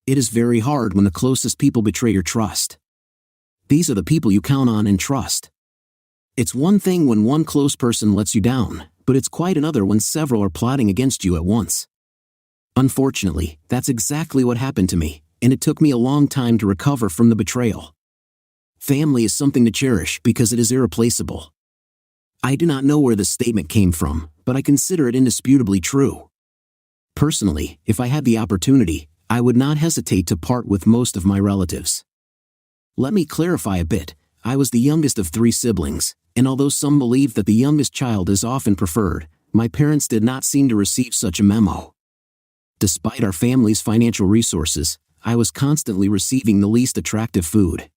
It is very hard when the closest people betray your trust. These are the people you count on and trust. It's one thing when one close person lets you down, but it's quite another when several are plotting against you at once. Unfortunately, that's exactly what happened to me, and it took me a long time to recover from the betrayal. Family is something to cherish because it is irreplaceable. I do not know where this statement came from, but I consider it indisputably true. Personally, if I had the opportunity, I would not hesitate to part with most of my relatives. Let me clarify a bit. I was the youngest of 3 siblings, and although some believe that the youngest child is often preferred, my parents did not seem to receive such a memo. Despite our family's financial resources, I was constantly receiving the least attractive food.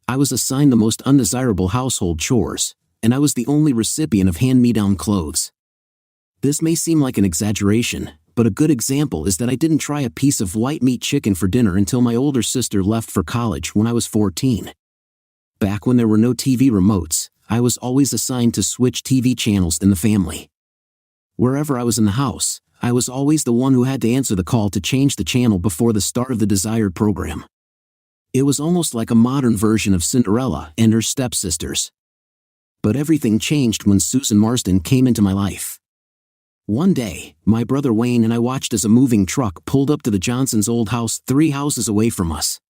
I was assigned the most undesirable household chores, and I was the only recipient of hand-me-down clothes. This may seem like an exaggeration, but a good example is that I didn't try a piece of white meat chicken for dinner until my older sister left for college when I was 14. Back when there were no TV remotes, I was always assigned to switch TV channels in the family. Wherever I was in the house, I was always the one who had to answer the call to change the channel before the start of the desired program. It was almost like a modern version of Cinderella and her stepsisters. But everything changed when Susan Marsden came into my life. One day, my brother Wayne and I watched as a moving truck pulled up to the Johnsons' old house 3 houses away from us.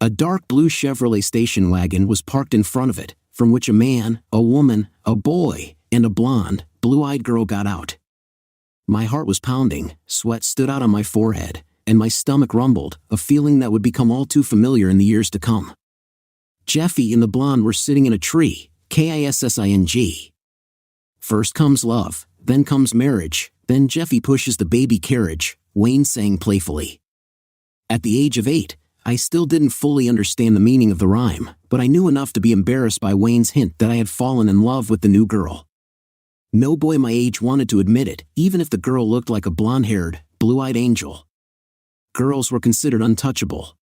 A dark blue Chevrolet station wagon was parked in front of it, from which a man, a woman, a boy, and a blonde, blue-eyed girl got out. My heart was pounding, sweat stood out on my forehead, and my stomach rumbled, a feeling that would become all too familiar in the years to come. Jeffy and the blonde were sitting in a tree, Kissing. First comes love, then comes marriage, then Jeffy pushes the baby carriage, Wayne sang playfully. At the age of 8, I still didn't fully understand the meaning of the rhyme, but I knew enough to be embarrassed by Wayne's hint that I had fallen in love with the new girl. No boy my age wanted to admit it, even if the girl looked like a blonde-haired, blue-eyed angel. Girls were considered untouchable.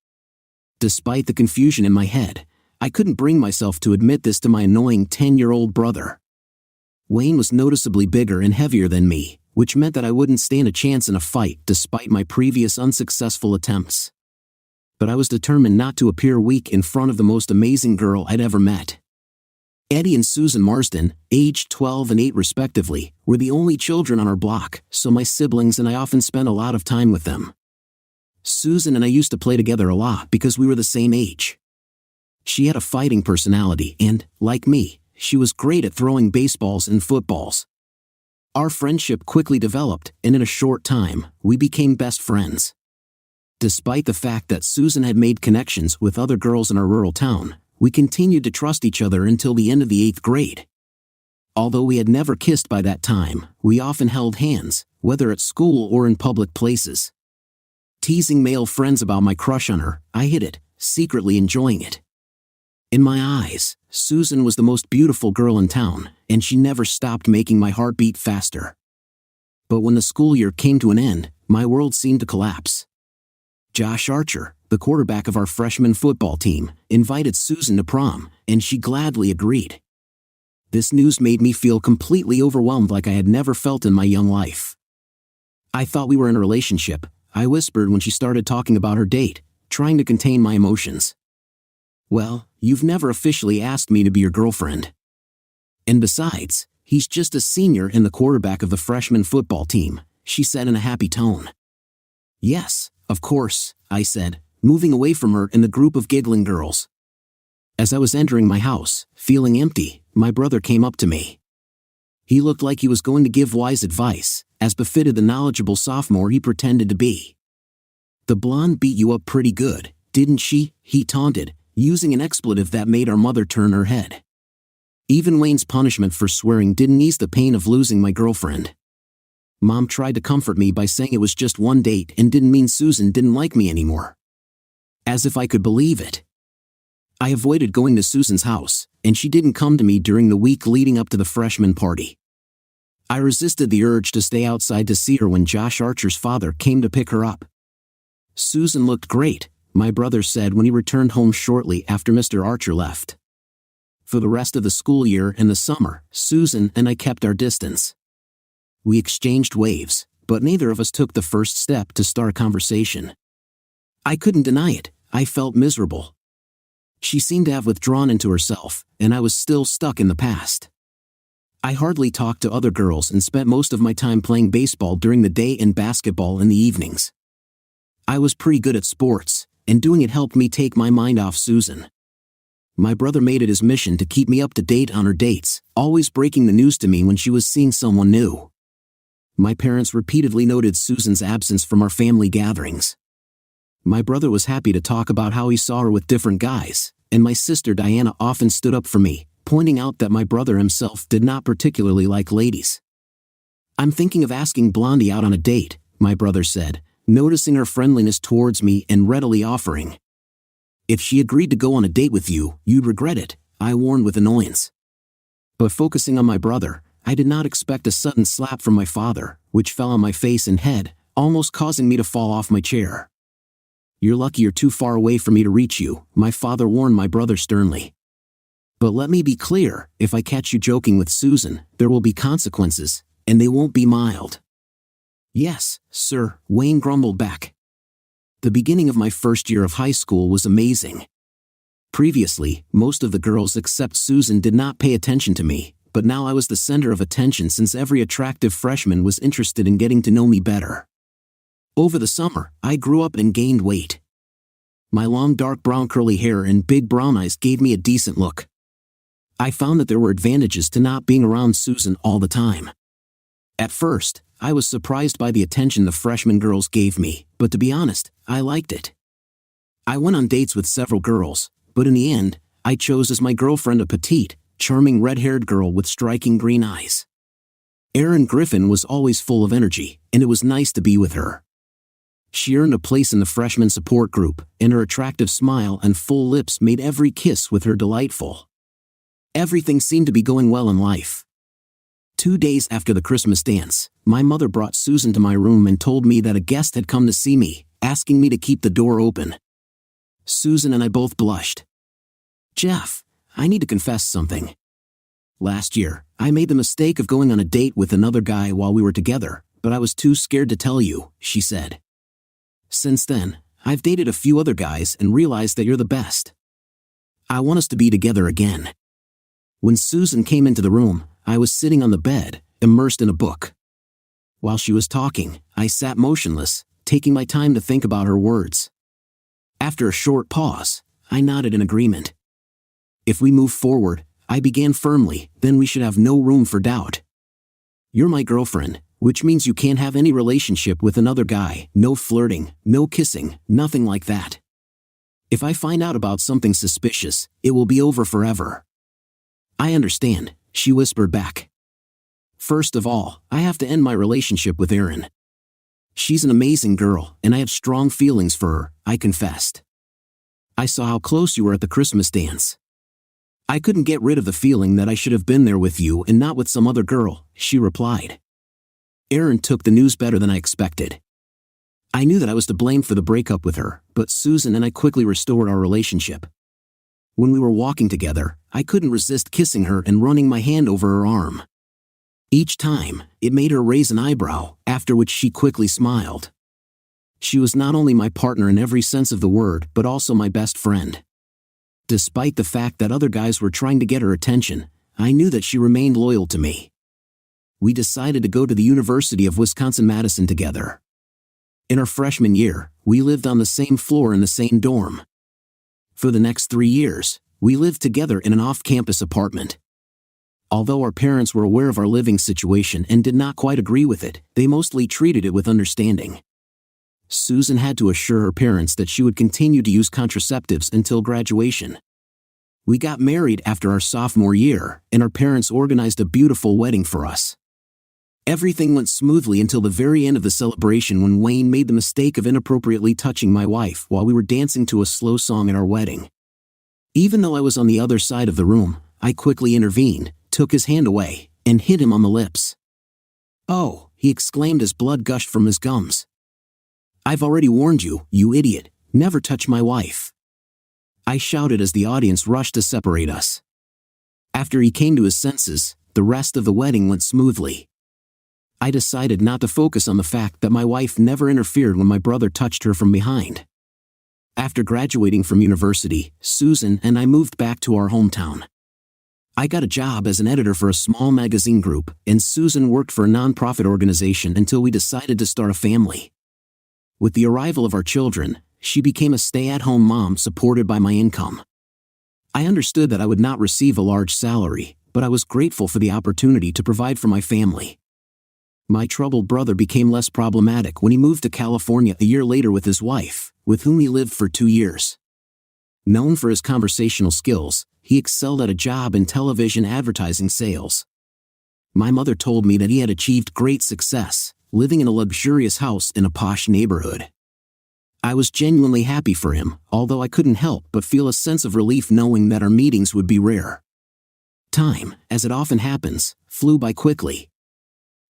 Despite the confusion in my head, I couldn't bring myself to admit this to my annoying 10-year-old brother. Wayne was noticeably bigger and heavier than me, which meant that I wouldn't stand a chance in a fight despite my previous unsuccessful attempts. But I was determined not to appear weak in front of the most amazing girl I'd ever met. Eddie and Susan Marsden, aged 12 and 8 respectively, were the only children on our block, so my siblings and I often spent a lot of time with them. Susan and I used to play together a lot because we were the same age. She had a fighting personality and, like me, she was great at throwing baseballs and footballs. Our friendship quickly developed, and in a short time, we became best friends. Despite the fact that Susan had made connections with other girls in our rural town, we continued to trust each other until the end of the 8th grade. Although we had never kissed by that time, we often held hands, whether at school or in public places. Teasing male friends about my crush on her, I hid it, secretly enjoying it. In my eyes, Susan was the most beautiful girl in town, and she never stopped making my heart beat faster. But when the school year came to an end, my world seemed to collapse. Josh Archer, the quarterback of our freshman football team, invited Susan to prom, and she gladly agreed. This news made me feel completely overwhelmed like I had never felt in my young life. I thought we were in a relationship, I whispered when she started talking about her date, trying to contain my emotions. Well, you've never officially asked me to be your girlfriend. And besides, he's just a senior and the quarterback of the freshman football team, she said in a happy tone. Yes, of course, I said, moving away from her and the group of giggling girls. As I was entering my house, feeling empty, my brother came up to me. He looked like he was going to give wise advice, as befitted the knowledgeable sophomore he pretended to be. The blonde beat you up pretty good, didn't she? He taunted, using an expletive that made our mother turn her head. Even Wayne's punishment for swearing didn't ease the pain of losing my girlfriend. Mom tried to comfort me by saying it was just one date and didn't mean Susan didn't like me anymore. As if I could believe it. I avoided going to Susan's house, and she didn't come to me during the week leading up to the freshman party. I resisted the urge to stay outside to see her when Josh Archer's father came to pick her up. Susan looked great, my brother said when he returned home shortly after Mr. Archer left. For the rest of the school year and the summer, Susan and I kept our distance. We exchanged waves, but neither of us took the first step to start a conversation. I couldn't deny it, I felt miserable. She seemed to have withdrawn into herself, and I was still stuck in the past. I hardly talked to other girls and spent most of my time playing baseball during the day and basketball in the evenings. I was pretty good at sports, and doing it helped me take my mind off Susan. My brother made it his mission to keep me up to date on her dates, always breaking the news to me when she was seeing someone new. My parents repeatedly noted Susan's absence from our family gatherings. My brother was happy to talk about how he saw her with different guys, and my sister Diana often stood up for me, pointing out that my brother himself did not particularly like ladies. "I'm thinking of asking Blondie out on a date," my brother said, noticing her friendliness towards me and readily offering. "If she agreed to go on a date with you, you'd regret it," I warned with annoyance. But focusing on my brother, I did not expect a sudden slap from my father, which fell on my face and head, almost causing me to fall off my chair. "You're lucky you're too far away for me to reach you," my father warned my brother sternly. "But let me be clear, if I catch you joking with Susan, there will be consequences, and they won't be mild." "Yes, sir," Wayne grumbled back. The beginning of my first year of high school was amazing. Previously, most of the girls except Susan did not pay attention to me, but now I was the center of attention since every attractive freshman was interested in getting to know me better. Over the summer, I grew up and gained weight. My long dark brown curly hair and big brown eyes gave me a decent look. I found that there were advantages to not being around Susan all the time. At first, I was surprised by the attention the freshman girls gave me, but to be honest, I liked it. I went on dates with several girls, but in the end, I chose as my girlfriend a petite, charming red-haired girl with striking green eyes. Erin Griffin was always full of energy, and it was nice to be with her. She earned a place in the freshman support group, and her attractive smile and full lips made every kiss with her delightful. Everything seemed to be going well in life. 2 days after the Christmas dance, my mother brought Susan to my room and told me that a guest had come to see me, asking me to keep the door open. Susan and I both blushed. "Jeff, I need to confess something. Last year, I made the mistake of going on a date with another guy while we were together, but I was too scared to tell you," she said. "Since then, I've dated a few other guys and realized that you're the best. I want us to be together again." When Susan came into the room, I was sitting on the bed, immersed in a book. While she was talking, I sat motionless, taking my time to think about her words. After a short pause, I nodded in agreement. "If we move forward," I began firmly, "then we should have no room for doubt. You're my girlfriend, which means you can't have any relationship with another guy, no flirting, no kissing, nothing like that. If I find out about something suspicious, it will be over forever." "I understand," she whispered back. "First of all, I have to end my relationship with Erin. She's an amazing girl, and I have strong feelings for her," I confessed. "I saw how close you were at the Christmas dance. I couldn't get rid of the feeling that I should have been there with you and not with some other girl," she replied. Erin took the news better than I expected. I knew that I was to blame for the breakup with her, but Susan and I quickly restored our relationship. When we were walking together, I couldn't resist kissing her and running my hand over her arm. Each time, it made her raise an eyebrow, after which she quickly smiled. She was not only my partner in every sense of the word, but also my best friend. Despite the fact that other guys were trying to get her attention, I knew that she remained loyal to me. We decided to go to the University of Wisconsin-Madison together. In our freshman year, we lived on the same floor in the same dorm. For the next 3 years, we lived together in an off-campus apartment. Although our parents were aware of our living situation and did not quite agree with it, they mostly treated it with understanding. Susan had to assure her parents that she would continue to use contraceptives until graduation. We got married after our sophomore year, and our parents organized a beautiful wedding for us. Everything went smoothly until the very end of the celebration when Wayne made the mistake of inappropriately touching my wife while we were dancing to a slow song at our wedding. Even though I was on the other side of the room, I quickly intervened, took his hand away, and hit him on the lips. "Oh," he exclaimed as blood gushed from his gums. "I've already warned you, you idiot, never touch my wife," I shouted as the audience rushed to separate us. After he came to his senses, the rest of the wedding went smoothly. I decided not to focus on the fact that my wife never interfered when my brother touched her from behind. After graduating from university, Susan and I moved back to our hometown. I got a job as an editor for a small magazine group, and Susan worked for a nonprofit organization until we decided to start a family. With the arrival of our children, she became a stay-at-home mom supported by my income. I understood that I would not receive a large salary, but I was grateful for the opportunity to provide for my family. My troubled brother became less problematic when he moved to California a year later with his wife, with whom he lived for 2 years. Known for his conversational skills, he excelled at a job in television advertising sales. My mother told me that he had achieved great success, living in a luxurious house in a posh neighborhood. I was genuinely happy for him, although I couldn't help but feel a sense of relief knowing that our meetings would be rare. Time, as it often happens, flew by quickly.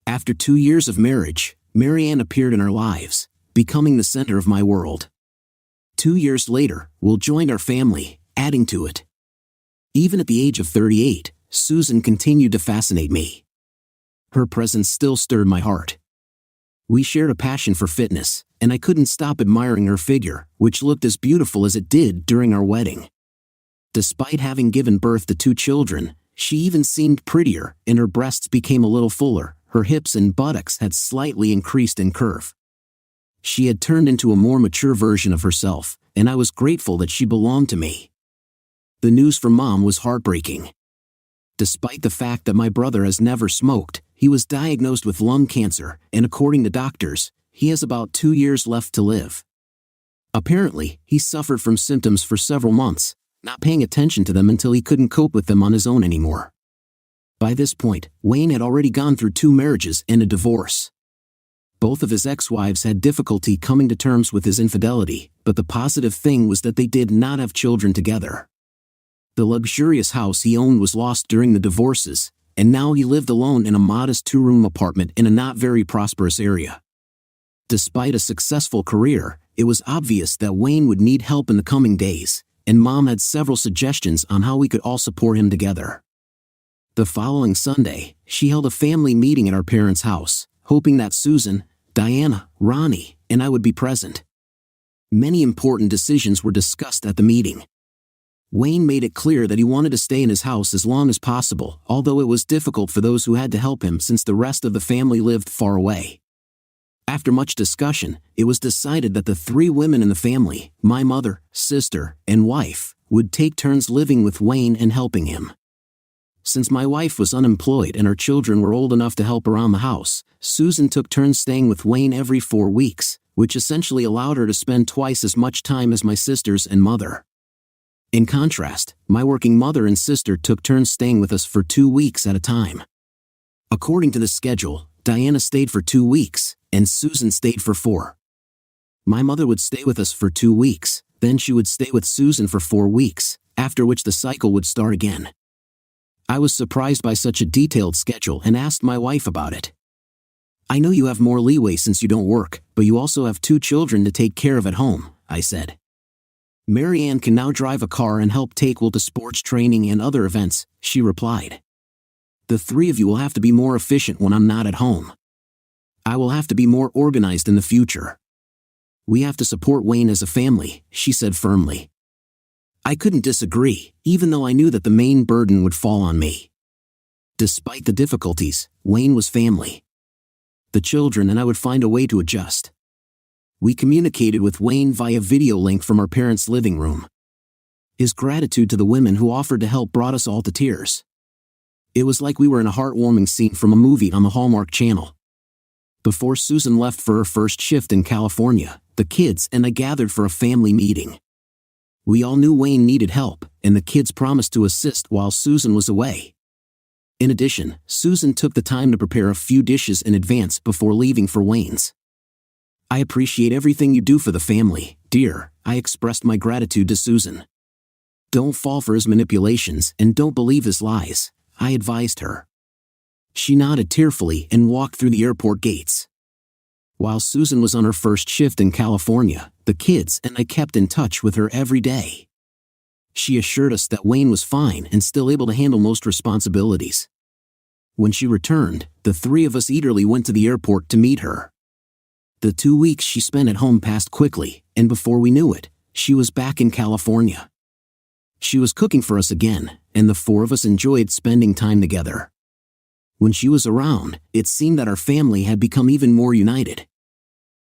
After 2 years of marriage, Marianne appeared in our lives, becoming the center of my world. 2 years later, Will joined our family, adding to it. Even at the age of 38, Susan continued to fascinate me. Her presence still stirred my heart. We shared a passion for fitness, and I couldn't stop admiring her figure, which looked as beautiful as it did during our wedding. Despite having given birth to 2 children, she even seemed prettier, and her breasts became a little fuller, her hips and buttocks had slightly increased in curve. She had turned into a more mature version of herself, and I was grateful that she belonged to me. The news for Mom was heartbreaking. Despite the fact that my brother has never smoked, he was diagnosed with lung cancer, and according to doctors, he has about 2 years left to live. Apparently, he suffered from symptoms for several months, not paying attention to them until he couldn't cope with them on his own anymore. By this point, Wayne had already gone through 2 marriages and a divorce. Both of his ex-wives had difficulty coming to terms with his infidelity, but the positive thing was that they did not have children together. The luxurious house he owned was lost during the divorces, and now he lived alone in a modest 2-room apartment in a not very prosperous area. Despite a successful career, it was obvious that Wayne would need help in the coming days, and Mom had several suggestions on how we could all support him together. The following Sunday, she held a family meeting at our parents' house, hoping that Susan, Diana, Ronnie, and I would be present. Many important decisions were discussed at the meeting. Wayne made it clear that he wanted to stay in his house as long as possible, although it was difficult for those who had to help him since the rest of the family lived far away. After much discussion, it was decided that the 3 women in the family, my mother, sister, and wife, would take turns living with Wayne and helping him. Since my wife was unemployed and our children were old enough to help around the house, Susan took turns staying with Wayne every 4 weeks, which essentially allowed her to spend twice as much time as my sisters and mother. In contrast, my working mother and sister took turns staying with us for 2 weeks at a time. According to the schedule, Diana stayed for 2 weeks, and Susan stayed for 4. My mother would stay with us for 2 weeks, then she would stay with Susan for 4 weeks, after which the cycle would start again. I was surprised by such a detailed schedule and asked my wife about it. "I know you have more leeway since you don't work, but you also have 2 children to take care of at home," I said. "Marianne can now drive a car and help take Will to sports training and other events," she replied. "The 3 of you will have to be more efficient when I'm not at home. I will have to be more organized in the future. We have to support Wayne as a family," she said firmly. I couldn't disagree, even though I knew that the main burden would fall on me. Despite the difficulties, Wayne was family. The children and I would find a way to adjust. We communicated with Wayne via video link from our parents' living room. His gratitude to the women who offered to help brought us all to tears. It was like we were in a heartwarming scene from a movie on the Hallmark Channel. Before Susan left for her first shift in California, the kids and I gathered for a family meeting. We all knew Wayne needed help, and the kids promised to assist while Susan was away. In addition, Susan took the time to prepare a few dishes in advance before leaving for Wayne's. "I appreciate everything you do for the family, dear," I expressed my gratitude to Susan. "Don't fall for his manipulations and don't believe his lies," I advised her. She nodded tearfully and walked through the airport gates. While Susan was on her first shift in California, the kids and I kept in touch with her every day. She assured us that Wayne was fine and still able to handle most responsibilities. When she returned, the 3 of us eagerly went to the airport to meet her. The 2 weeks she spent at home passed quickly, and before we knew it, she was back in California. She was cooking for us again, and the four of us enjoyed spending time together. When she was around, it seemed that our family had become even more united.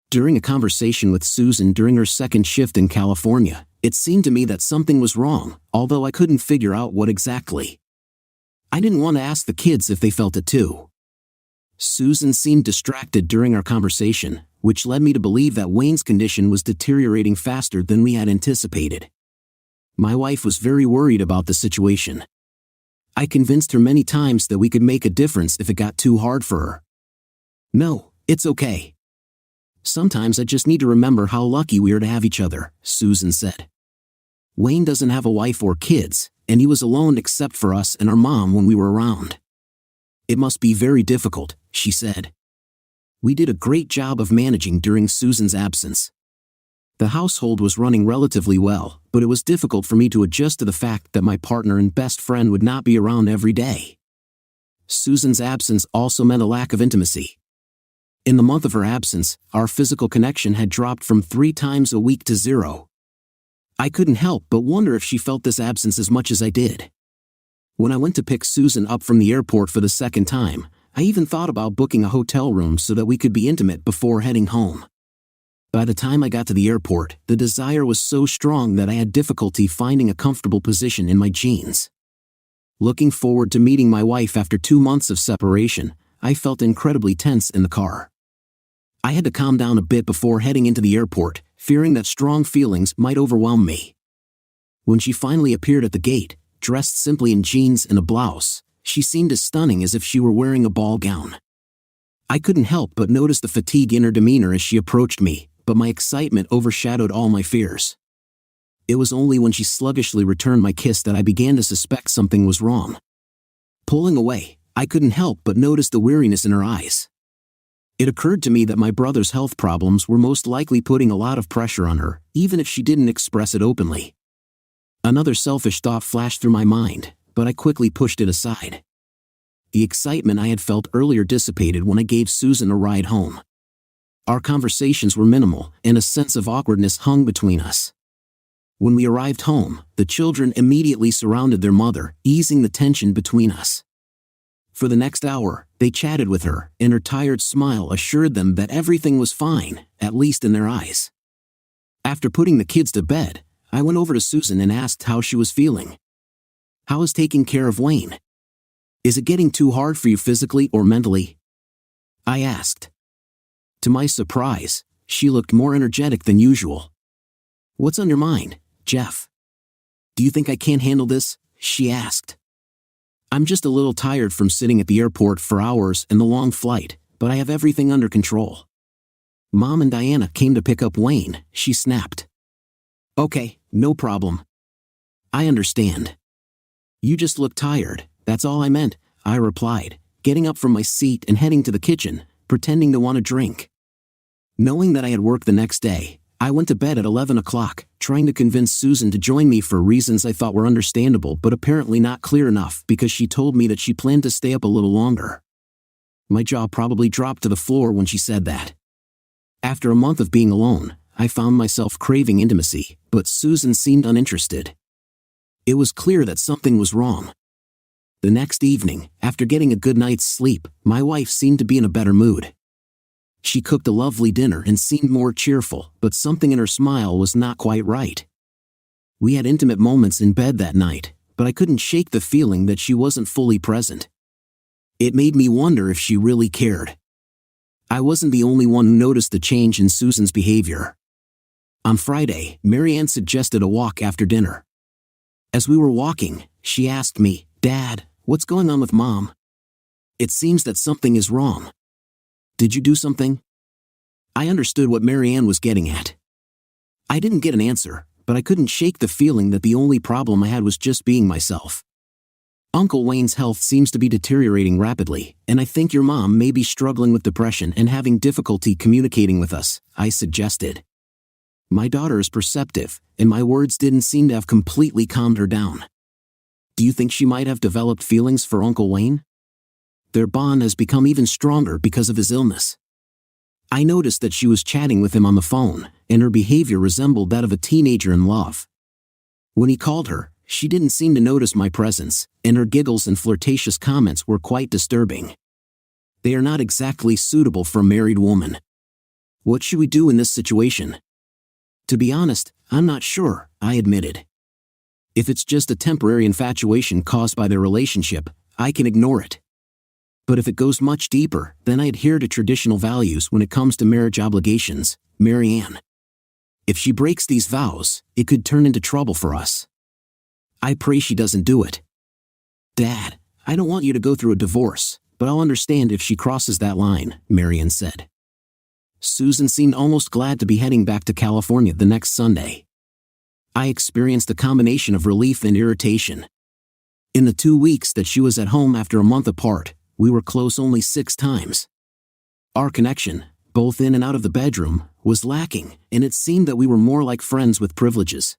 During a conversation with Susan during her second shift in California, it seemed to me that something was wrong, although I couldn't figure out what exactly. I didn't want to ask the kids if they felt it too. Susan seemed distracted during our conversation, which led me to believe that Wayne's condition was deteriorating faster than we had anticipated. My wife was very worried about the situation. I convinced her many times that we could make a difference if it got too hard for her. "No, it's okay. Sometimes I just need to remember how lucky we are to have each other," Susan said. "Wayne doesn't have a wife or kids, and he was alone except for us and our mom when we were around. It must be very difficult," she said. We did a great job of managing during Susan's absence. The household was running relatively well, but it was difficult for me to adjust to the fact that my partner and best friend would not be around every day. Susan's absence also meant a lack of intimacy. In the month of her absence, our physical connection had dropped from 3 times a week to 0. I couldn't help but wonder if she felt this absence as much as I did. When I went to pick Susan up from the airport for the second time, I even thought about booking a hotel room so that we could be intimate before heading home. By the time I got to the airport, the desire was so strong that I had difficulty finding a comfortable position in my jeans. Looking forward to meeting my wife after 2 months of separation, I felt incredibly tense in the car. I had to calm down a bit before heading into the airport, fearing that strong feelings might overwhelm me. When she finally appeared at the gate, dressed simply in jeans and a blouse, she seemed as stunning as if she were wearing a ball gown. I couldn't help but notice the fatigue in her demeanor as she approached me, but my excitement overshadowed all my fears. It was only when she sluggishly returned my kiss that I began to suspect something was wrong. Pulling away, I couldn't help but notice the weariness in her eyes. It occurred to me that my brother's health problems were most likely putting a lot of pressure on her, even if she didn't express it openly. Another selfish thought flashed through my mind, but I quickly pushed it aside. The excitement I had felt earlier dissipated when I gave Susan a ride home. Our conversations were minimal, and a sense of awkwardness hung between us. When we arrived home, the children immediately surrounded their mother, easing the tension between us. For the next hour, they chatted with her, and her tired smile assured them that everything was fine, at least in their eyes. After putting the kids to bed, I went over to Susan and asked how she was feeling. "How is taking care of Wayne? Is it getting too hard for you physically or mentally?" I asked. To my surprise, she looked more energetic than usual. "What's on your mind, Jeff? Do you think I can't handle this?" she asked. "I'm just a little tired from sitting at the airport for hours and the long flight, but I have everything under control. Mom and Diana came to pick up Wayne," she snapped. "Okay, no problem. I understand. You just look tired, that's all I meant," I replied, getting up from my seat and heading to the kitchen, pretending to want a drink. Knowing that I had work the next day, I went to bed at 11 o'clock, trying to convince Susan to join me for reasons I thought were understandable but apparently not clear enough because she told me that she planned to stay up a little longer. My jaw probably dropped to the floor when she said that. After a month of being alone, I found myself craving intimacy, but Susan seemed uninterested. It was clear that something was wrong. The next evening, after getting a good night's sleep, my wife seemed to be in a better mood. She cooked a lovely dinner and seemed more cheerful, but something in her smile was not quite right. We had intimate moments in bed that night, but I couldn't shake the feeling that she wasn't fully present. It made me wonder if she really cared. I wasn't the only one who noticed the change in Susan's behavior. On Friday, Marianne suggested a walk after dinner. As we were walking, she asked me, "Dad, what's going on with Mom? It seems that something is wrong. Did you do something?" I understood what Marianne was getting at. I didn't get an answer, but I couldn't shake the feeling that the only problem I had was just being myself. "Uncle Wayne's health seems to be deteriorating rapidly, and I think your mom may be struggling with depression and having difficulty communicating with us," I suggested. My daughter is perceptive, and my words didn't seem to have completely calmed her down. "Do you think she might have developed feelings for Uncle Wayne? Their bond has become even stronger because of his illness." I noticed that she was chatting with him on the phone, and her behavior resembled that of a teenager in love. When he called her, she didn't seem to notice my presence, and her giggles and flirtatious comments were quite disturbing. They are not exactly suitable for a married woman. What should we do in this situation? To be honest, I'm not sure, I admitted. If it's just a temporary infatuation caused by their relationship, I can ignore it. But if it goes much deeper, then I adhere to traditional values when it comes to marriage obligations, Marianne. If she breaks these vows, it could turn into trouble for us. I pray she doesn't do it. Dad, I don't want you to go through a divorce, but I'll understand if she crosses that line, Marianne said. Susan seemed almost glad to be heading back to California the next Sunday. I experienced a combination of relief and irritation. In the 2 weeks that she was at home after a month apart, we were close only 6 times. Our connection, both in and out of the bedroom, was lacking, and it seemed that we were more like friends with privileges.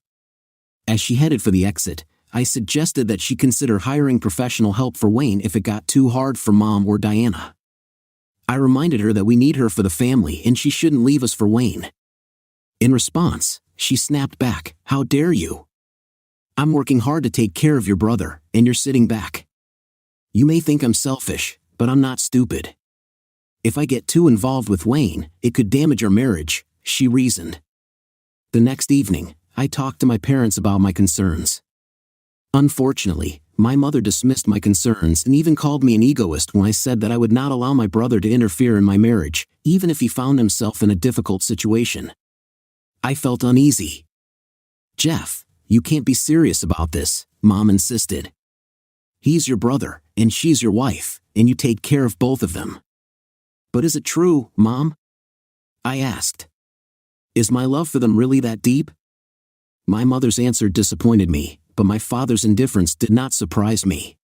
As she headed for the exit, I suggested that she consider hiring professional help for Wayne if it got too hard for Mom or Diana. I reminded her that we need her for the family and she shouldn't leave us for Wayne. In response, she snapped back, "How dare you? I'm working hard to take care of your brother, and you're sitting back. You may think I'm selfish, but I'm not stupid. If I get too involved with Wayne, it could damage our marriage," she reasoned. The next evening, I talked to my parents about my concerns. Unfortunately, my mother dismissed my concerns and even called me an egoist when I said that I would not allow my brother to interfere in my marriage, even if he found himself in a difficult situation. I felt uneasy. "Jeff, you can't be serious about this," Mom insisted. "He's your brother, and she's your wife, and you take care of both of them." "But is it true, Mom?" I asked. "Is my love for them really that deep?" My mother's answer disappointed me, but my father's indifference did not surprise me.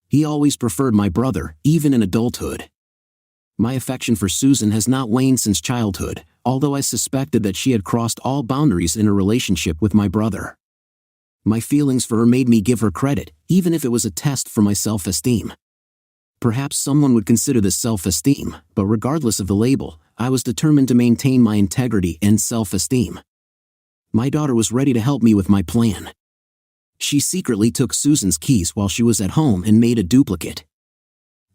He always preferred my brother, even in adulthood. My affection for Susan has not waned since childhood, although I suspected that she had crossed all boundaries in her relationship with my brother. My feelings for her made me give her credit, even if it was a test for my self-esteem. Perhaps someone would consider this self-esteem, but regardless of the label, I was determined to maintain my integrity and self-esteem. My daughter was ready to help me with my plan. She secretly took Susan's keys while she was at home and made a duplicate.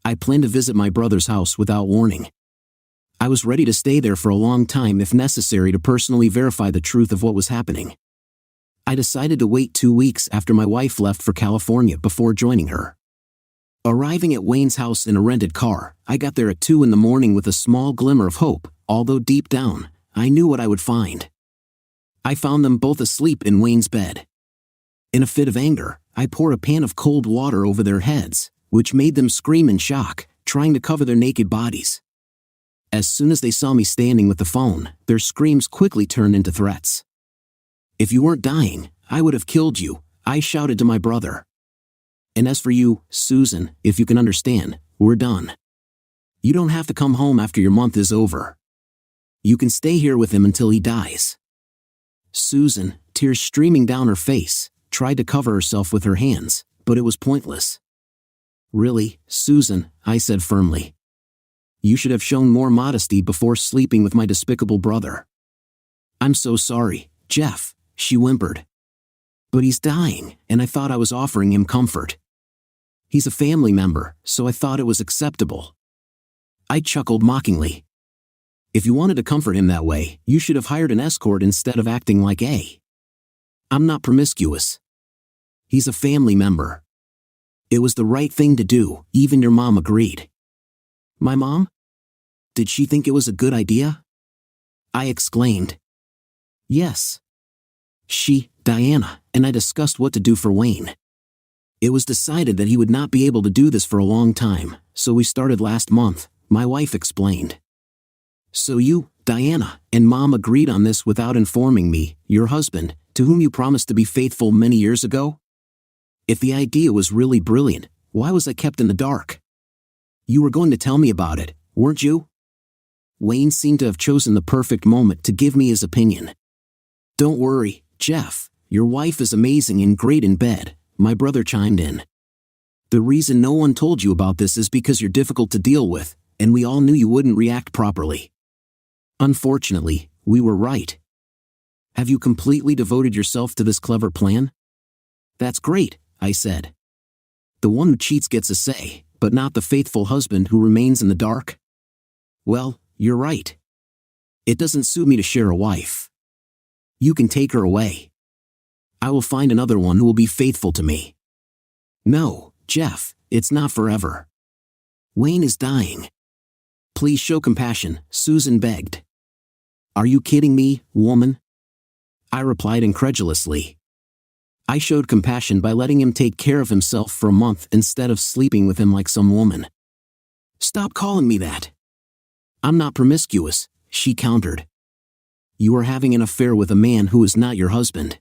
I planned to visit my brother's house without warning. I was ready to stay there for a long time if necessary to personally verify the truth of what was happening. I decided to wait 2 weeks after my wife left for California before joining her. Arriving at Wayne's house in a rented car, I got there at 2 in the morning with a small glimmer of hope, although deep down, I knew what I would find. I found them both asleep in Wayne's bed. In a fit of anger, I poured a pan of cold water over their heads, which made them scream in shock, trying to cover their naked bodies. As soon as they saw me standing with the phone, their screams quickly turned into threats. "If you weren't dying, I would have killed you," I shouted to my brother. "And as for you, Susan, if you can understand, we're done. You don't have to come home after your month is over. You can stay here with him until he dies." Susan, tears streaming down her face, tried to cover herself with her hands, but it was pointless. "Really, Susan," I said firmly. "You should have shown more modesty before sleeping with my despicable brother." "I'm so sorry, Jeff," she whimpered. "But he's dying, and I thought I was offering him comfort. He's a family member, so I thought it was acceptable." I chuckled mockingly. "If you wanted to comfort him that way, you should have hired an escort instead of acting like a. I'm not promiscuous. He's a family member. It was the right thing to do, even your mom agreed." "My mom? Did she think it was a good idea?" I exclaimed. "Yes. She, Diana, and I discussed what to do for Wayne. It was decided that he would not be able to do this for a long time, so we started last month," my wife explained. "So you, Diana, and Mom agreed on this without informing me, your husband, to whom you promised to be faithful many years ago? If the idea was really brilliant, why was I kept in the dark? You were going to tell me about it, weren't you?" Wayne seemed to have chosen the perfect moment to give me his opinion. "Don't worry, Jeff, your wife is amazing and great in bed," my brother chimed in. "The reason no one told you about this is because you're difficult to deal with, and we all knew you wouldn't react properly. Unfortunately, we were right. Have you completely devoted yourself to this clever plan? That's great, I said. The one who cheats gets a say, but not the faithful husband who remains in the dark? Well, you're right. It doesn't suit me to share a wife. You can take her away. I will find another one who will be faithful to me. No, Jeff, it's not forever. Wayne is dying. Please show compassion, Susan begged. Are you kidding me, woman? I replied incredulously. I showed compassion by letting him take care of himself for a month instead of sleeping with him like some woman. Stop calling me that. I'm not promiscuous, she countered. You are having an affair with a man who is not your husband.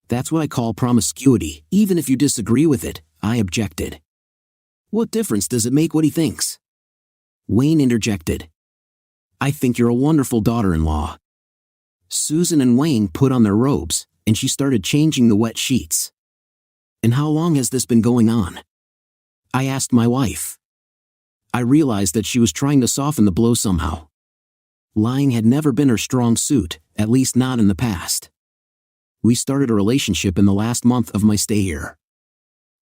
That's what I call promiscuity, even if you disagree with it, I objected. What difference does it make what he thinks? Wayne interjected. I think you're a wonderful daughter-in-law. Susan and Wayne put on their robes, and she started changing the wet sheets. And how long has this been going on? I asked my wife. I realized that she was trying to soften the blow somehow. Lying had never been her strong suit, at least not in the past. We started a relationship in the last month of my stay here.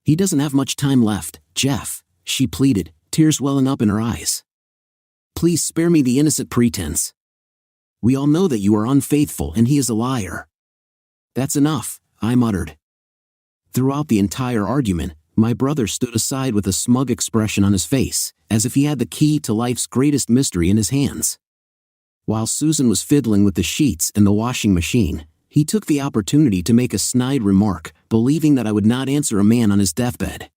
He doesn't have much time left, Jeff, she pleaded, tears welling up in her eyes. Please spare me the innocent pretense. We all know that you are unfaithful and he is a liar. That's enough, I muttered. Throughout the entire argument, my brother stood aside with a smug expression on his face, as if he had the key to life's greatest mystery in his hands. While Susan was fiddling with the sheets and the washing machine, he took the opportunity to make a snide remark, believing that I would not answer a man on his deathbed.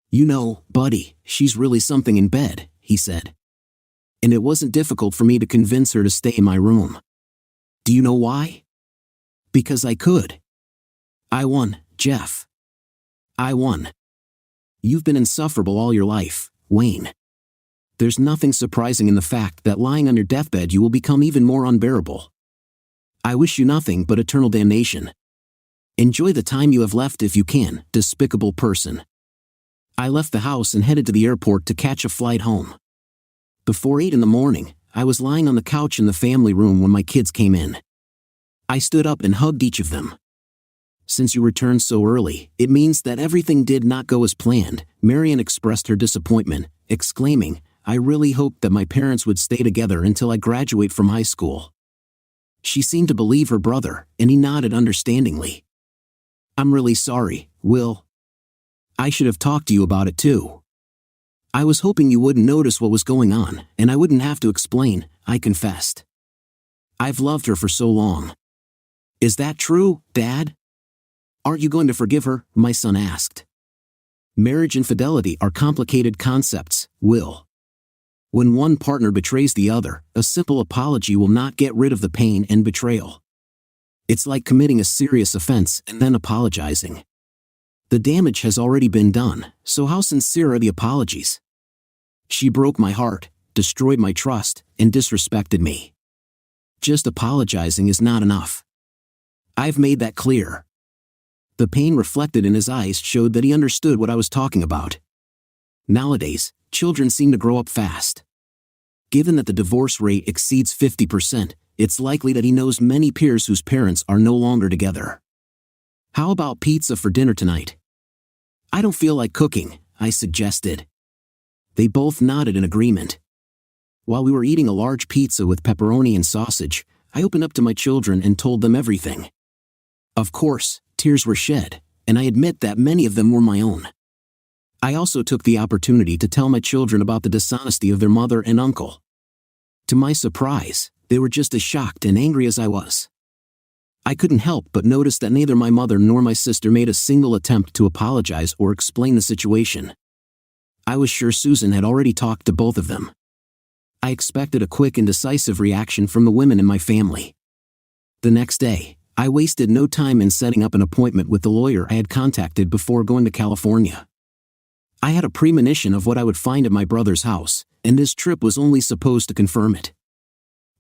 You know, buddy, she's really something in bed, he said. And it wasn't difficult for me to convince her to stay in my room. Do you know why? Because I could. I won, Jeff. I won. You've been insufferable all your life, Wayne. There's nothing surprising in the fact that lying on your deathbed you will become even more unbearable. I wish you nothing but eternal damnation. Enjoy the time you have left if you can, despicable person. I left the house and headed to the airport to catch a flight home. Before 8 in the morning, I was lying on the couch in the family room when my kids came in. I stood up and hugged each of them. Since you returned so early, it means that everything did not go as planned, Marian expressed her disappointment, exclaiming, I really hoped that my parents would stay together until I graduate from high school. She seemed to believe her brother, and he nodded understandingly. I'm really sorry, Will. I should have talked to you about it too. I was hoping you wouldn't notice what was going on, and I wouldn't have to explain, I confessed. I've loved her for so long. Is that true, Dad? Aren't you going to forgive her? My son asked. Marriage and fidelity are complicated concepts, Will. When one partner betrays the other, a simple apology will not get rid of the pain and betrayal. It's like committing a serious offense and then apologizing. The damage has already been done, so how sincere are the apologies? She broke my heart, destroyed my trust, and disrespected me. Just apologizing is not enough. I've made that clear. The pain reflected in his eyes showed that he understood what I was talking about. Nowadays, children seem to grow up fast. Given that the divorce rate exceeds 50%, it's likely that he knows many peers whose parents are no longer together. How about pizza for dinner tonight? I don't feel like cooking, I suggested. They both nodded in agreement. While we were eating a large pizza with pepperoni and sausage, I opened up to my children and told them everything. Of course, tears were shed, and I admit that many of them were my own. I also took the opportunity to tell my children about the dishonesty of their mother and uncle. To my surprise, they were just as shocked and angry as I was. I couldn't help but notice that neither my mother nor my sister made a single attempt to apologize or explain the situation. I was sure Susan had already talked to both of them. I expected a quick and decisive reaction from the women in my family. The next day, I wasted no time in setting up an appointment with the lawyer I had contacted before going to California. I had a premonition of what I would find at my brother's house, and this trip was only supposed to confirm it.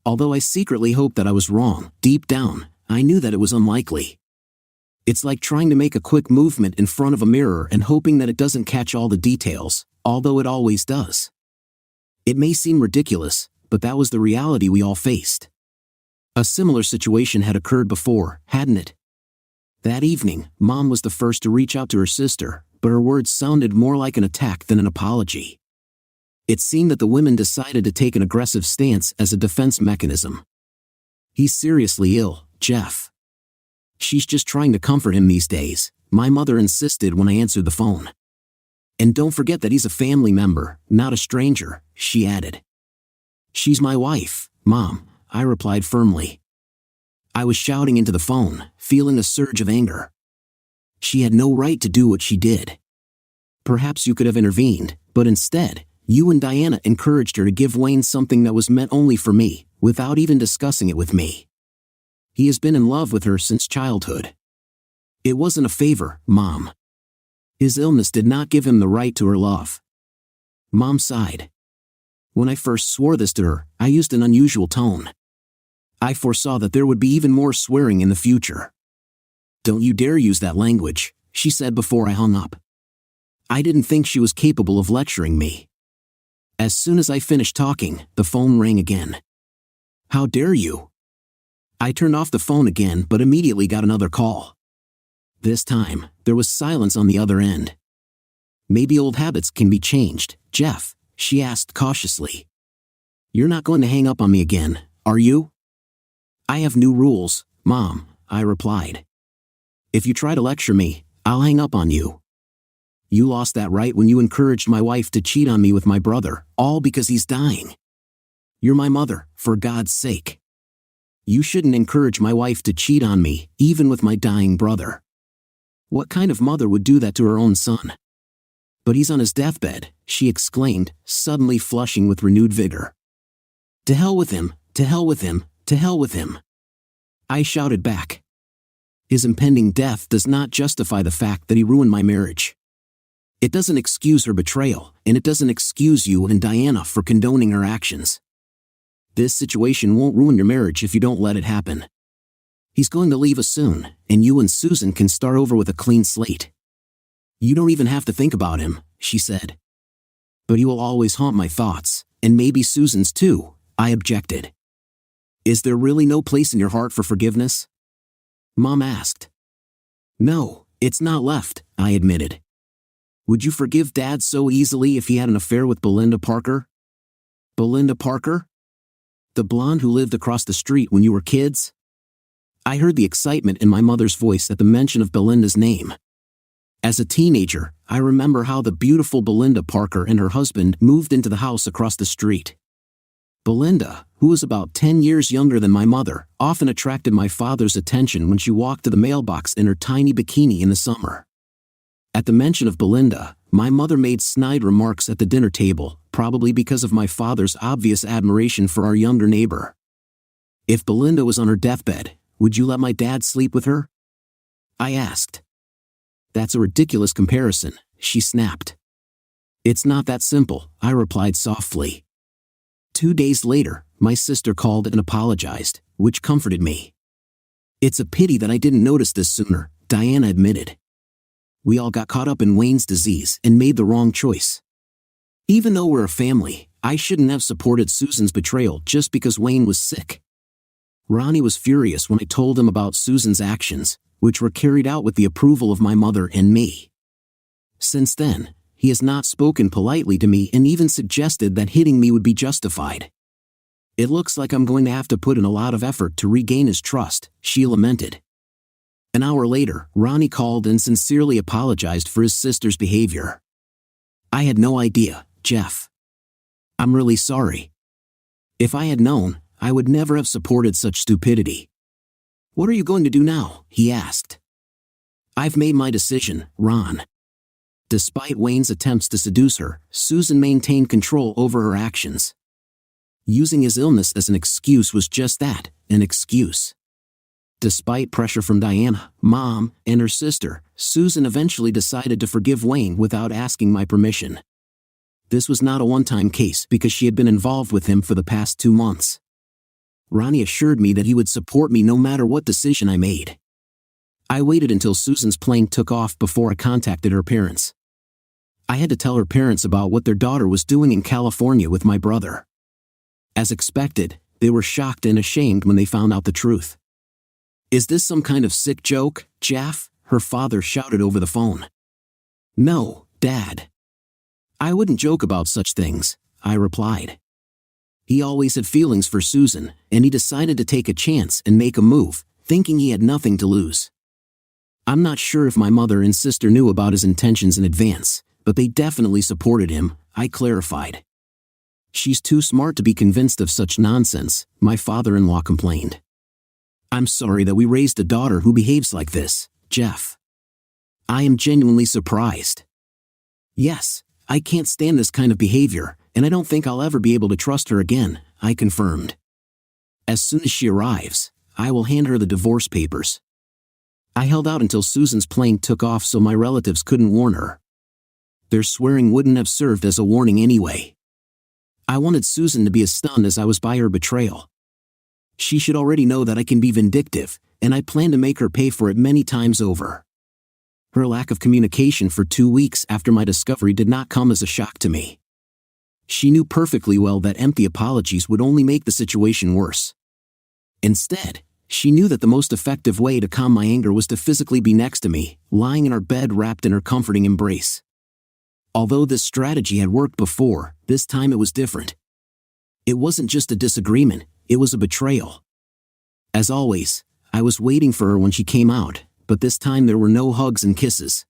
Although I secretly hoped that I was wrong, deep down, I knew that it was unlikely. It's like trying to make a quick movement in front of a mirror and hoping that it doesn't catch all the details, although it always does. It may seem ridiculous, but that was the reality we all faced. A similar situation had occurred before, hadn't it? That evening, Mom was the first to reach out to her sister, but her words sounded more like an attack than an apology. It seemed that the women decided to take an aggressive stance as a defense mechanism. "He's seriously ill, Jeff. She's just trying to comfort him these days," my mother insisted when I answered the phone. "And don't forget that he's a family member, not a stranger," she added. "She's my wife, Mom," I replied firmly. I was shouting into the phone, feeling a surge of anger. She had no right to do what she did. Perhaps you could have intervened, but instead, you and Diana encouraged her to give Wayne something that was meant only for me, without even discussing it with me. He has been in love with her since childhood. It wasn't a favor, Mom. His illness did not give him the right to her love." Mom sighed. When I first swore this to her, I used an unusual tone. I foresaw that there would be even more swearing in the future. "Don't you dare use that language," she said before I hung up. I didn't think she was capable of lecturing me. As soon as I finished talking, the phone rang again. "How dare you?" I turned off the phone again but immediately got another call. This time, there was silence on the other end. "Maybe old habits can be changed, Jeff," she asked cautiously. "You're not going to hang up on me again, are you?" "I have new rules, Mom," I replied. "If you try to lecture me, I'll hang up on you. You lost that right when you encouraged my wife to cheat on me with my brother, all because he's dying. You're my mother, for God's sake. You shouldn't encourage my wife to cheat on me, even with my dying brother. What kind of mother would do that to her own son?" "But he's on his deathbed," she exclaimed, suddenly flushing with renewed vigor. "To hell with him, to hell with him, to hell with him," I shouted back. His impending death does not justify the fact that he ruined my marriage. It doesn't excuse her betrayal, and it doesn't excuse you and Diana for condoning her actions. This situation won't ruin your marriage if you don't let it happen. He's going to leave us soon, and you and Susan can start over with a clean slate. You don't even have to think about him," she said. "But he will always haunt my thoughts, and maybe Susan's too," I objected. "Is there really no place in your heart for forgiveness?" Mom asked. "No, it's not left," I admitted. "Would you forgive Dad so easily if he had an affair with Belinda Parker?" "Belinda Parker? The blonde who lived across the street when you were kids?" I heard the excitement in my mother's voice at the mention of Belinda's name. As a teenager, I remember how the beautiful Belinda Parker and her husband moved into the house across the street. Belinda, who was about 10 years younger than my mother, often attracted my father's attention when she walked to the mailbox in her tiny bikini in the summer. At the mention of Belinda, my mother made snide remarks at the dinner table, probably because of my father's obvious admiration for our younger neighbor. "If Belinda was on her deathbed, would you let my dad sleep with her?" I asked. "That's a ridiculous comparison," she snapped. "It's not that simple," I replied softly. 2 days later, my sister called and apologized, which comforted me. "It's a pity that I didn't notice this sooner," Diana admitted. "We all got caught up in Wayne's disease and made the wrong choice. Even though we're a family, I shouldn't have supported Susan's betrayal just because Wayne was sick." Ronnie was furious when I told him about Susan's actions, which were carried out with the approval of my mother and me. Since then, he has not spoken politely to me and even suggested that hitting me would be justified. "It looks like I'm going to have to put in a lot of effort to regain his trust," she lamented. An hour later, Ronnie called and sincerely apologized for his sister's behavior. "I had no idea, Jeff. I'm really sorry. If I had known, I would never have supported such stupidity." "What are you going to do now?" he asked. "I've made my decision, Ron." Despite Wayne's attempts to seduce her, Susan maintained control over her actions. Using his illness as an excuse was just that, an excuse. Despite pressure from Diana, Mom, and her sister, Susan eventually decided to forgive Wayne without asking my permission. This was not a one-time case because she had been involved with him for the past 2 months. Ronnie assured me that he would support me no matter what decision I made. I waited until Susan's plane took off before I contacted her parents. I had to tell her parents about what their daughter was doing in California with my brother. As expected, they were shocked and ashamed when they found out the truth. "Is this some kind of sick joke, Jeff?" her father shouted over the phone. "No, Dad. I wouldn't joke about such things," I replied. He always had feelings for Susan, and he decided to take a chance and make a move, thinking he had nothing to lose. I'm not sure if my mother and sister knew about his intentions in advance, but they definitely supported him, I clarified. "She's too smart to be convinced of such nonsense," my father-in-law complained. "I'm sorry that we raised a daughter who behaves like this, Jeff. I am genuinely surprised. Yes, I can't stand this kind of behavior, and I don't think I'll ever be able to trust her again," I confirmed. "As soon as she arrives, I will hand her the divorce papers." I held out until Susan's plane took off so my relatives couldn't warn her. Their swearing wouldn't have served as a warning anyway. I wanted Susan to be as stunned as I was by her betrayal. She should already know that I can be vindictive, and I plan to make her pay for it many times over. Her lack of communication for 2 weeks after my discovery did not come as a shock to me. She knew perfectly well that empty apologies would only make the situation worse. Instead, she knew that the most effective way to calm my anger was to physically be next to me, lying in our bed wrapped in her comforting embrace. Although this strategy had worked before, this time it was different. It wasn't just a disagreement, it was a betrayal. As always, I was waiting for her when she came out, but this time there were no hugs and kisses.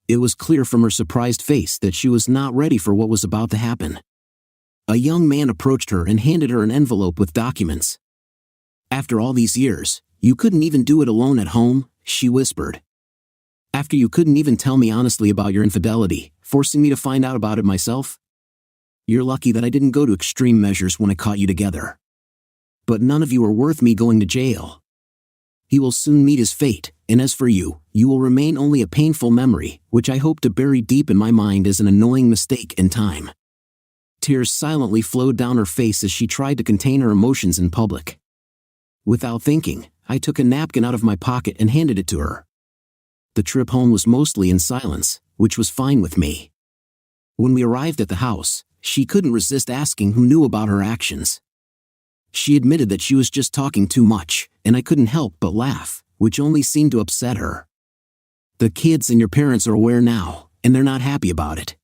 It was clear from her surprised face that she was not ready for what was about to happen. A young man approached her and handed her an envelope with documents. "After all these years, you couldn't even do it alone at home," she whispered. "After you couldn't even tell me honestly about your infidelity, forcing me to find out about it myself? You're lucky that I didn't go to extreme measures when I caught you together. But none of you are worth me going to jail. He will soon meet his fate, and as for you, you will remain only a painful memory, which I hope to bury deep in my mind as an annoying mistake in time." Tears silently flowed down her face as she tried to contain her emotions in public. Without thinking, I took a napkin out of my pocket and handed it to her. The trip home was mostly in silence, which was fine with me. When we arrived at the house, she couldn't resist asking who knew about her actions. She admitted that she was just talking too much, and I couldn't help but laugh, which only seemed to upset her. "The kids and your parents are aware now, and they're not happy about it.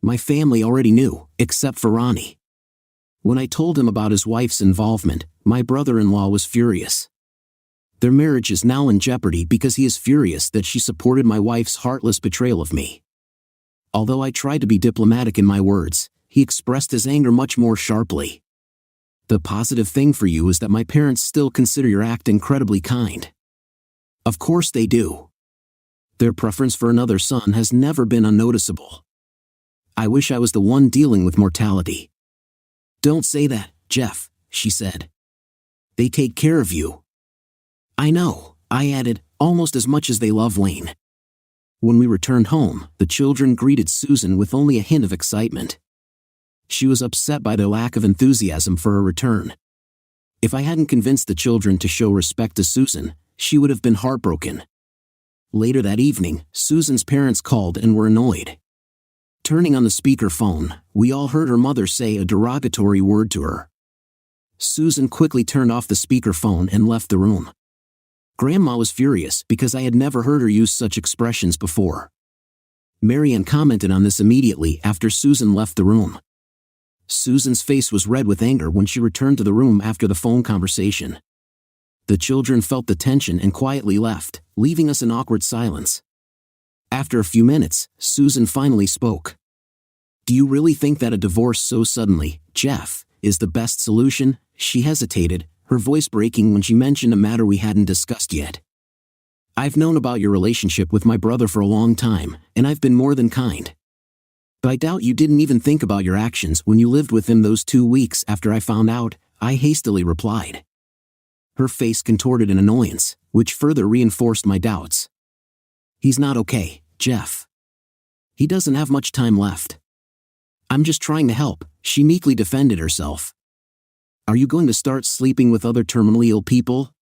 My family already knew, except for Ronnie. When I told him about his wife's involvement, my brother-in-law was furious. Their marriage is now in jeopardy because he is furious that she supported my wife's heartless betrayal of me." Although I tried to be diplomatic in my words, he expressed his anger much more sharply. "The positive thing for you is that my parents still consider your act incredibly kind." Of course they do. Their preference for another son has never been unnoticeable. I wish I was the one dealing with mortality. "Don't say that, Jeff," she said. "They take care of you." "I know," I added, "almost as much as they love Wayne." When we returned home, the children greeted Susan with only a hint of excitement. She was upset by their lack of enthusiasm for her return. If I hadn't convinced the children to show respect to Susan, she would have been heartbroken. Later that evening, Susan's parents called and were annoyed. Turning on the speakerphone, we all heard her mother say a derogatory word to her. Susan quickly turned off the speakerphone and left the room. Grandma was furious because I had never heard her use such expressions before. Marianne commented on this immediately after Susan left the room. Susan's face was red with anger when she returned to the room after the phone conversation. The children felt the tension and quietly left, leaving us in awkward silence. After a few minutes, Susan finally spoke. "Do you really think that a divorce so suddenly, Jeff, is the best solution?" She hesitated, her voice breaking when she mentioned a matter we hadn't discussed yet. "I've known about your relationship with my brother for a long time, and I've been more than kind. But I doubt you didn't even think about your actions when you lived with him those 2 weeks after I found out," I hastily replied. Her face contorted in annoyance, which further reinforced my doubts. "He's not okay, Jeff. He doesn't have much time left. I'm just trying to help," she meekly defended herself. "Are you going to start sleeping with other terminally ill people?"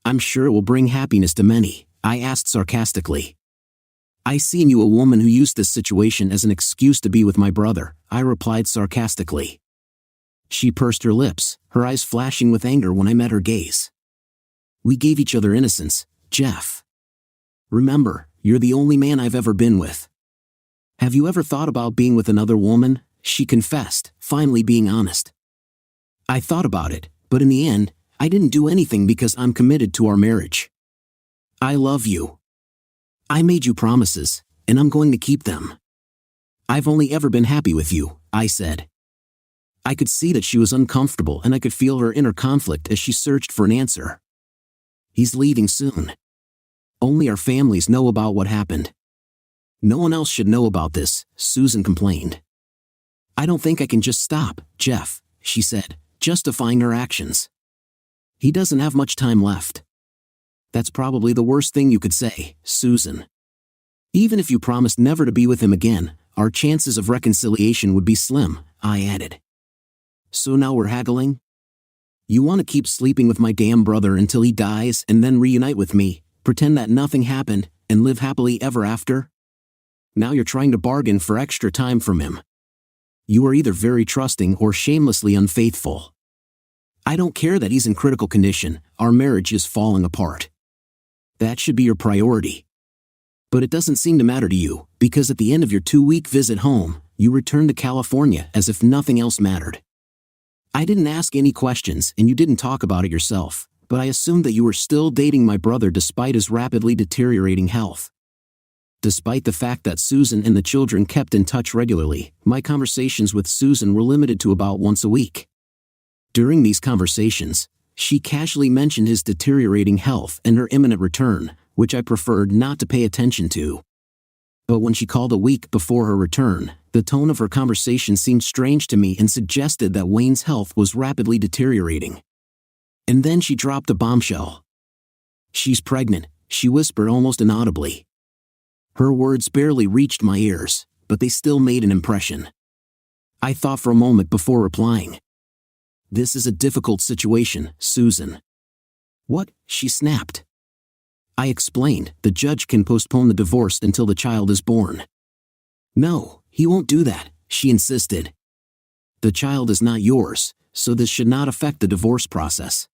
"I'm sure it will bring happiness to many," I asked sarcastically. "I see in you a woman who used this situation as an excuse to be with my brother," I replied sarcastically. She pursed her lips, her eyes flashing with anger when I met her gaze. We gave each other innocence, Jeff. Remember, you're the only man I've ever been with. Have you ever thought about being with another woman? She confessed, finally being honest. I thought about it, but in the end, I didn't do anything because I'm committed to our marriage. I love you. I made you promises, and I'm going to keep them. I've only ever been happy with you, I said. I could see that she was uncomfortable and I could feel her inner conflict as she searched for an answer. He's leaving soon. Only our families know about what happened. No one else should know about this, Susan complained. I don't think I can just stop, Jeff, she said, justifying her actions. He doesn't have much time left. That's probably the worst thing you could say, Susan. Even if you promised never to be with him again, our chances of reconciliation would be slim, I added. So now we're haggling? You want to keep sleeping with my damn brother until he dies and then reunite with me, pretend that nothing happened, and live happily ever after? Now you're trying to bargain for extra time from him. You are either very trusting or shamelessly unfaithful. I don't care that he's in critical condition, our marriage is falling apart. That should be your priority. But it doesn't seem to matter to you, because at the end of your 2-week visit home, you returned to California as if nothing else mattered. I didn't ask any questions and you didn't talk about it yourself, but I assumed that you were still dating my brother despite his rapidly deteriorating health. Despite the fact that Susan and the children kept in touch regularly, my conversations with Susan were limited to about once a week. During these conversations, she casually mentioned his deteriorating health and her imminent return, which I preferred not to pay attention to. But when she called a week before her return, the tone of her conversation seemed strange to me and suggested that Wayne's health was rapidly deteriorating. And then she dropped a bombshell. She's pregnant, she whispered almost inaudibly. Her words barely reached my ears, but they still made an impression. I thought for a moment before replying. This is a difficult situation, Susan. What? She snapped. I explained, the judge can postpone the divorce until the child is born. No, he won't do that, she insisted. The child is not yours, so this should not affect the divorce process.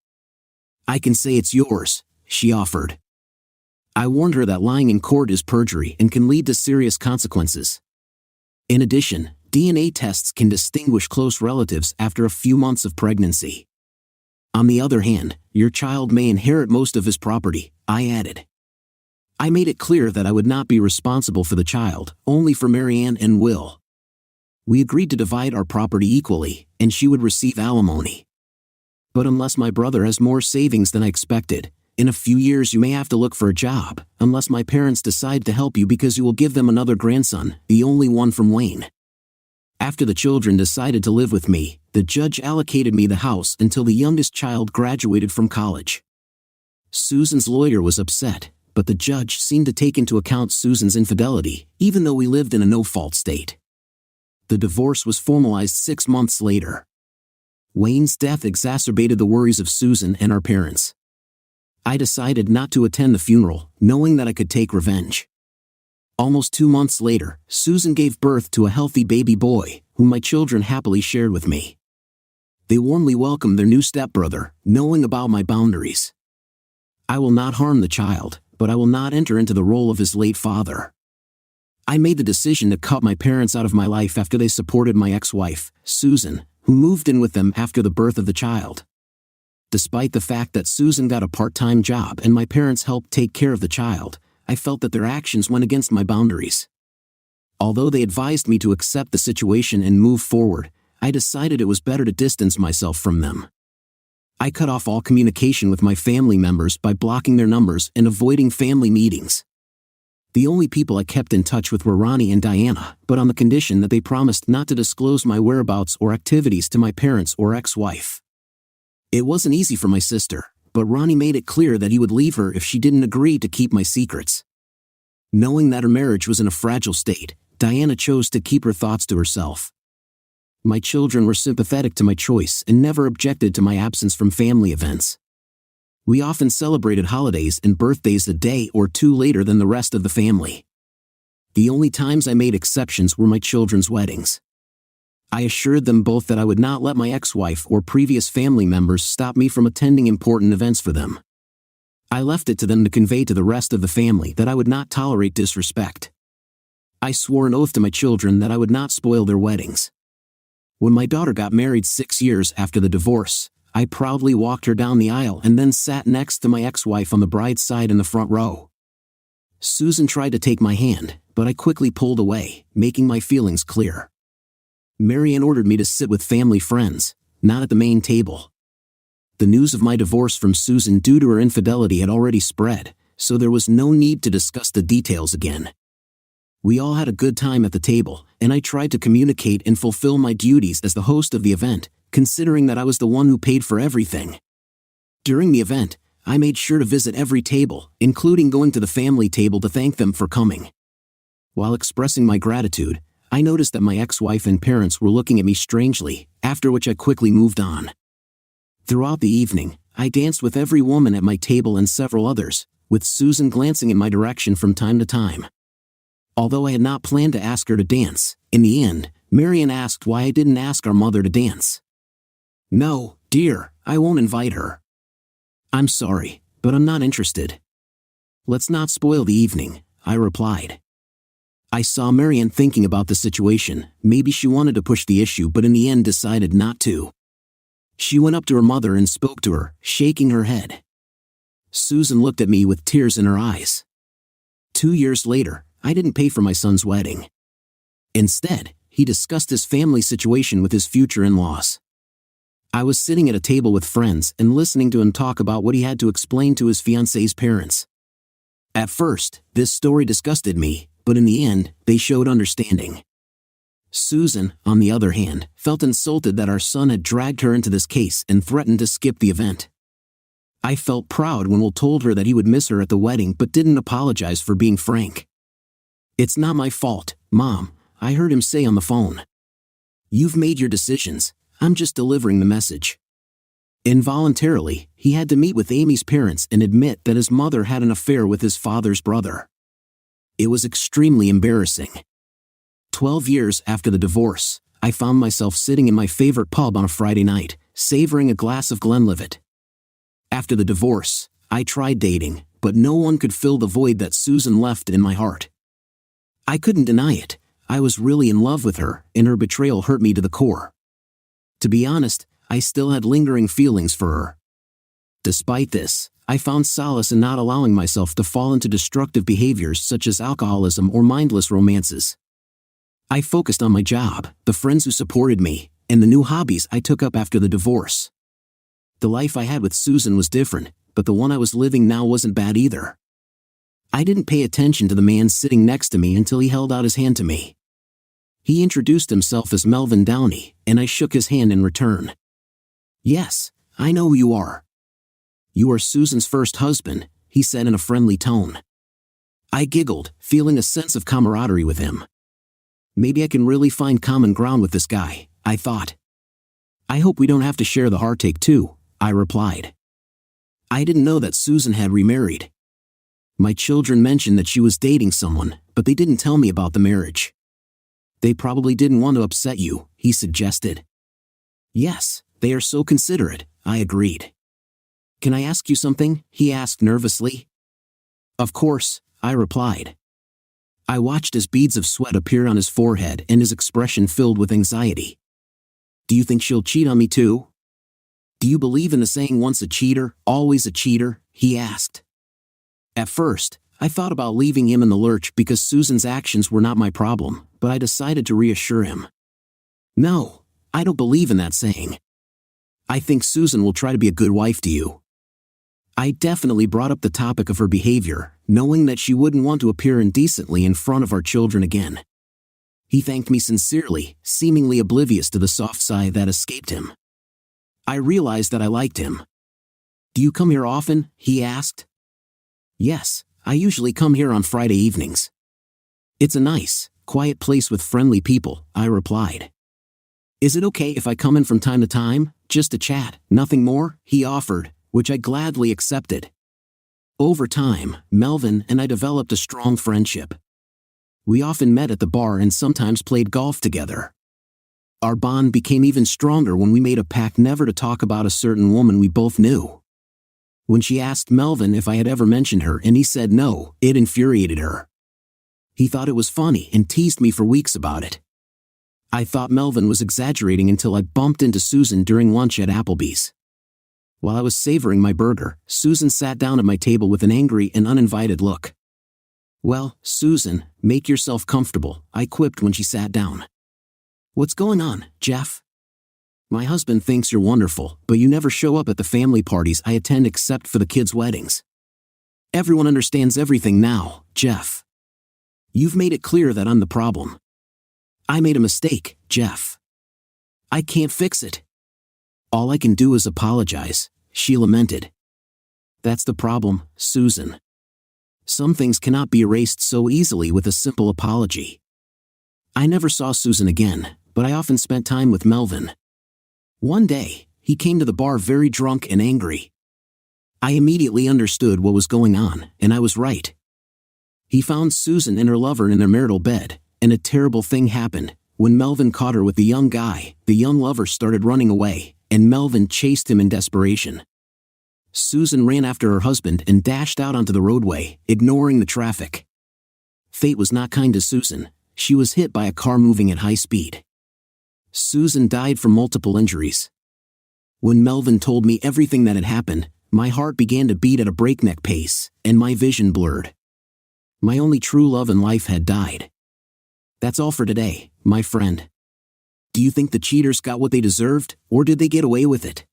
I can say it's yours, she offered. I warned her that lying in court is perjury and can lead to serious consequences. In addition, DNA tests can distinguish close relatives after a few months of pregnancy. On the other hand, your child may inherit most of his property, I added. I made it clear that I would not be responsible for the child, only for Marianne and Will. We agreed to divide our property equally, and she would receive alimony. But unless my brother has more savings than I expected, in a few years you may have to look for a job, unless my parents decide to help you because you will give them another grandson, the only one from Wayne. After the children decided to live with me, the judge allocated me the house until the youngest child graduated from college. Susan's lawyer was upset, but the judge seemed to take into account Susan's infidelity, even though we lived in a no-fault state. The divorce was formalized 6 months later. Wayne's death exacerbated the worries of Susan and our parents. I decided not to attend the funeral, knowing that I could take revenge. Almost 2 months later, Susan gave birth to a healthy baby boy, whom my children happily shared with me. They warmly welcomed their new stepbrother, knowing about my boundaries. I will not harm the child, but I will not enter into the role of his late father. I made the decision to cut my parents out of my life after they supported my ex-wife, Susan, who moved in with them after the birth of the child. Despite the fact that Susan got a part-time job and my parents helped take care of the child, I felt that their actions went against my boundaries. Although they advised me to accept the situation and move forward, I decided it was better to distance myself from them. I cut off all communication with my family members by blocking their numbers and avoiding family meetings. The only people I kept in touch with were Ronnie and Diana, but on the condition that they promised not to disclose my whereabouts or activities to my parents or ex-wife. It wasn't easy for my sister, but Ronnie made it clear that he would leave her if she didn't agree to keep my secrets. Knowing that her marriage was in a fragile state, Diana chose to keep her thoughts to herself. My children were sympathetic to my choice and never objected to my absence from family events. We often celebrated holidays and birthdays a day or two later than the rest of the family. The only times I made exceptions were my children's weddings. I assured them both that I would not let my ex-wife or previous family members stop me from attending important events for them. I left it to them to convey to the rest of the family that I would not tolerate disrespect. I swore an oath to my children that I would not spoil their weddings. When my daughter got married 6 years after the divorce, I proudly walked her down the aisle and then sat next to my ex-wife on the bride's side in the front row. Susan tried to take my hand, but I quickly pulled away, making my feelings clear. Marianne ordered me to sit with family friends, not at the main table. The news of my divorce from Susan due to her infidelity had already spread, so there was no need to discuss the details again. We all had a good time at the table, and I tried to communicate and fulfill my duties as the host of the event, considering that I was the one who paid for everything. During the event, I made sure to visit every table, including going to the family table to thank them for coming. While expressing my gratitude, I noticed that my ex-wife and parents were looking at me strangely, after which I quickly moved on. Throughout the evening, I danced with every woman at my table and several others, with Susan glancing in my direction from time to time. Although I had not planned to ask her to dance, in the end, Marianne asked why I didn't ask our mother to dance. "No, dear, I won't invite her." "I'm sorry, but I'm not interested." "Let's not spoil the evening," I replied. I saw Marianne thinking about the situation. Maybe she wanted to push the issue but in the end decided not to. She went up to her mother and spoke to her, shaking her head. Susan looked at me with tears in her eyes. 2 years later, I didn't pay for my son's wedding. Instead, he discussed his family situation with his future in-laws. I was sitting at a table with friends and listening to him talk about what he had to explain to his fiancée's parents. At first, this story disgusted me, but in the end, they showed understanding. Susan, on the other hand, felt insulted that our son had dragged her into this case and threatened to skip the event. I felt proud when Will told her that he would miss her at the wedding but didn't apologize for being frank. "It's not my fault, Mom," I heard him say on the phone. "You've made your decisions, I'm just delivering the message." Involuntarily, he had to meet with Amy's parents and admit that his mother had an affair with his father's brother. It was extremely embarrassing. 12 years after the divorce, I found myself sitting in my favorite pub on a Friday night, savoring a glass of Glenlivet. After the divorce, I tried dating, but no one could fill the void that Susan left in my heart. I couldn't deny it. I was really in love with her, and her betrayal hurt me to the core. To be honest, I still had lingering feelings for her. Despite this, I found solace in not allowing myself to fall into destructive behaviors such as alcoholism or mindless romances. I focused on my job, the friends who supported me, and the new hobbies I took up after the divorce. The life I had with Susan was different, but the one I was living now wasn't bad either. I didn't pay attention to the man sitting next to me until he held out his hand to me. He introduced himself as Melvin Downey, and I shook his hand in return. "Yes, I know who you are." "You are Susan's first husband," he said in a friendly tone. I giggled, feeling a sense of camaraderie with him. Maybe I can really find common ground with this guy, I thought. "I hope we don't have to share the heartache too," I replied. I didn't know that Susan had remarried. My children mentioned that she was dating someone, but they didn't tell me about the marriage. "They probably didn't want to upset you," he suggested. "Yes, they are so considerate," I agreed. "Can I ask you something?" he asked nervously. "Of course," I replied. I watched as beads of sweat appeared on his forehead and his expression filled with anxiety. "Do you think she'll cheat on me too?" "Do you believe in the saying once a cheater, always a cheater?" he asked. At first, I thought about leaving him in the lurch because Susan's actions were not my problem, but I decided to reassure him. "No, I don't believe in that saying. I think Susan will try to be a good wife to you." I definitely brought up the topic of her behavior, knowing that she wouldn't want to appear indecently in front of our children again. He thanked me sincerely, seemingly oblivious to the soft sigh that escaped him. I realized that I liked him. "Do you come here often?" he asked. "Yes, I usually come here on Friday evenings." "It's a nice, quiet place with friendly people," I replied. "Is it okay if I come in from time to time, just to chat, nothing more?" he offered, which I gladly accepted. Over time, Melvin and I developed a strong friendship. We often met at the bar and sometimes played golf together. Our bond became even stronger when we made a pact never to talk about a certain woman we both knew. When she asked Melvin if I had ever mentioned her and he said no, it infuriated her. He thought it was funny and teased me for weeks about it. I thought Melvin was exaggerating until I bumped into Susan during lunch at Applebee's. While I was savoring my burger, Susan sat down at my table with an angry and uninvited look. "Well, Susan, make yourself comfortable," I quipped when she sat down. "What's going on, Jeff? My husband thinks you're wonderful, but you never show up at the family parties I attend except for the kids' weddings. Everyone understands everything now, Jeff. You've made it clear that I'm the problem. I made a mistake, Jeff. I can't fix it. All I can do is apologize," she lamented. "That's the problem, Susan. Some things cannot be erased so easily with a simple apology." I never saw Susan again, but I often spent time with Melvin. One day, he came to the bar very drunk and angry. I immediately understood what was going on, and I was right. He found Susan and her lover in their marital bed, and a terrible thing happened. When Melvin caught her with the young guy, the young lover started running away, and Melvin chased him in desperation. Susan ran after her husband and dashed out onto the roadway, ignoring the traffic. Fate was not kind to Susan. She was hit by a car moving at high speed. Susan died from multiple injuries. When Melvin told me everything that had happened, my heart began to beat at a breakneck pace, and my vision blurred. My only true love in life had died. That's all for today, my friend. Do you think the cheaters got what they deserved, or did they get away with it?